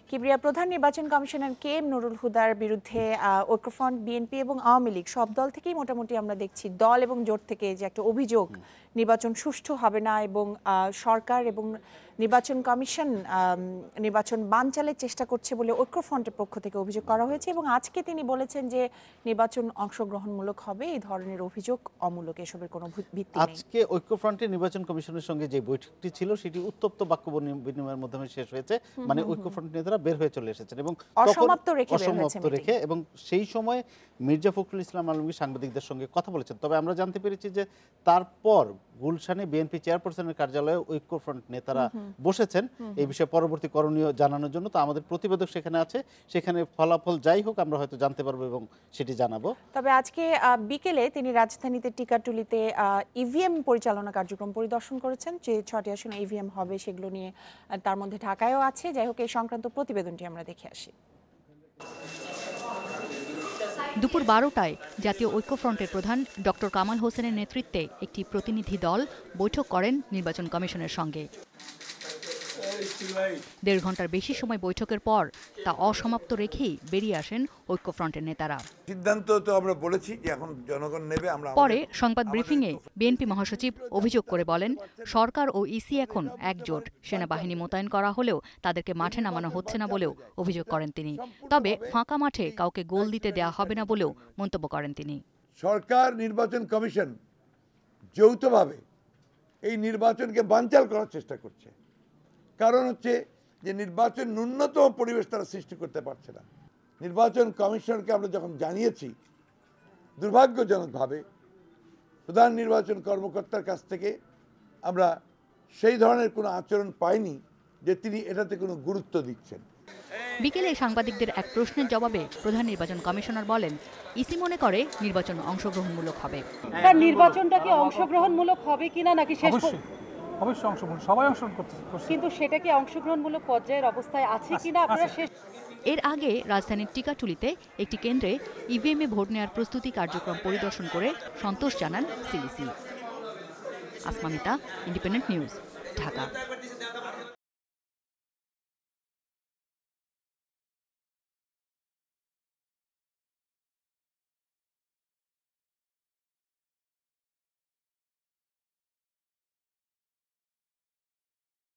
কিবরিয়া প্রধান নির্বাচন commissioner K M Nurul হুদার বিরুদ্ধে ঐক্যফ্রন্ট, বিএনপি এবং আওয়ামী লীগ সব দল থেকেই মোটামুটি আমরা দেখছি দল এবং জোট থেকে যে একটা অভিযোগ নির্বাচন সুষ্ঠু হবে না এবং সরকার এবং নির্বাচন কমিশন নির্বাচন বানচালের চেষ্টা করছে বলে ঐক্যফ্রন্টের পক্ষ থেকে অভিযোগ করা হয়েছে এবং আজকে তিনি বলেছেন যে নির্বাচন অংশগ্রহণমূলক হবে। এই ধরনের অভিযোগ অমূলক, এসবের কোনো ভিত্তি নেই। আজকে ঐক্যফ্রন্টের নির্বাচন কমিশনের সঙ্গে যে বৈঠকটি ছিল সেটি উত্তপ্ত বাক্য বিনিময়ের মাধ্যমে শেষ হয়েছে। মানে ঐক্যফ্রন্ট নেতারা বের হয়ে চলে এসেছেন এবং অসমাপ্ত রেখে এবং সেই সময় মির্জা ফখরুল ইসলাম আলমগীর সাংবাদিকদের সঙ্গে কথা বলেছেন। তবে আমরা জানতে পেরেছি যে তারপর গুলশানে বিএনপি চেয়ারপারসনের কার্যালয়ে ঐক্যফ্রন্ট নেতারা বসেছেন এই বিষয়ে পরবর্তী করণীয় জানানোর জন্য। তো আমাদের প্রতিবেদক সেখানে আছে, সেখানে ফলাফল যাই হোক আমরা হয়তো জানতে পারবো এবং সেটি জানাবো। তবে আজকে বিকেলে তিনি রাজধানীতে টিকাটুলিতে ইভিএম পরিচালনা কার্যক্রম পরিদর্শন করেছেন। যে 6টি আসনে ইভিএম হবে সেগুলো নিয়ে, তার মধ্যে ঢাকায়ও আছে। যাই হোক, এই সংক্রান্ত প্রতিবেদনটি আমরা দেখে আসি। দুপুর 12টায় জাতীয় ঐক্যফ্রন্টের প্রধান ডক্টর কামাল হোসেনের নেতৃত্বে একটি প্রতিনিধি দল বৈঠক করেন নির্বাচন কমিশনের সঙ্গে। 1.5 ঘন্টার বেশি সময় বৈঠকের পর তা অসমাপ্ত রেখেই বেরিয়ে আসেন ঐক্যফ্রন্টের নেতারা। সিদ্ধান্ত তো আমরা বলেছি যে এখন জনগণ নেবে। পরে সংবাদ ব্রিফিংয়ে বিএনপি মহাসচিব অভিযোগ করে বলেন, সরকার ও ইসি এখন একজোট। সেনাবাহিনী মোতায়েন করা হলেও তাদেরকে মাঠে নামানো হচ্ছে না বলেও অভিযোগ করেন তিনি। তবে ফাঁকা মাঠে কাউকে গোল দিতে দেয়া হবে না বলেও মন্তব্য করেন তিনি। সরকার, নির্বাচন কমিশন যৌথভাবে এই নির্বাচনকে বানচাল করার চেষ্টা করছে। কারণ হচ্ছে যে নির্বাচন ন্যূনতম পরিবেশ তারা সৃষ্টি করতে পারছে না। নির্বাচন কমিশনকে আমরা যখন জানিয়েছি, দুর্ভাগ্যজনকভাবে প্রধান নির্বাচন কর্মকর্তার কাছ থেকে আমরা সেই ধরনের কোনো আচরণ পাইনি যে তিনি এটাতে কোনো গুরুত্ব দিচ্ছেন। বিকেলে সাংবাদিকদের এক প্রশ্নের জবাবে প্রধান নির্বাচন কমিশনার বলেন, ইসি মনে করে নির্বাচন অংশগ্রহণমূলক হবে। স্যার, নির্বাচনটা কি অংশগ্রহণমূলক হবে কিনা নাকি শেষ? অবশ্যই অংশগ্রহণ, সবাই অংশগ্রহণ করছে, কিন্তু সেটা কি অংশগ্রহণমূলক পর্যায়ের অবস্থায় আছে কিনা আপনারা শেষ? এর আগে রাজধানীর টিকাটুলিতে একটি কেন্দ্রে ইভিএমে ভোট নেওয়ার প্রস্তুতি কার্যক্রম পরিদর্শন করে সন্তোষ জানান সিইসি। আসমামিতা, ইন্ডিপেন্ডেন্ট নিউজ, ঢাকা।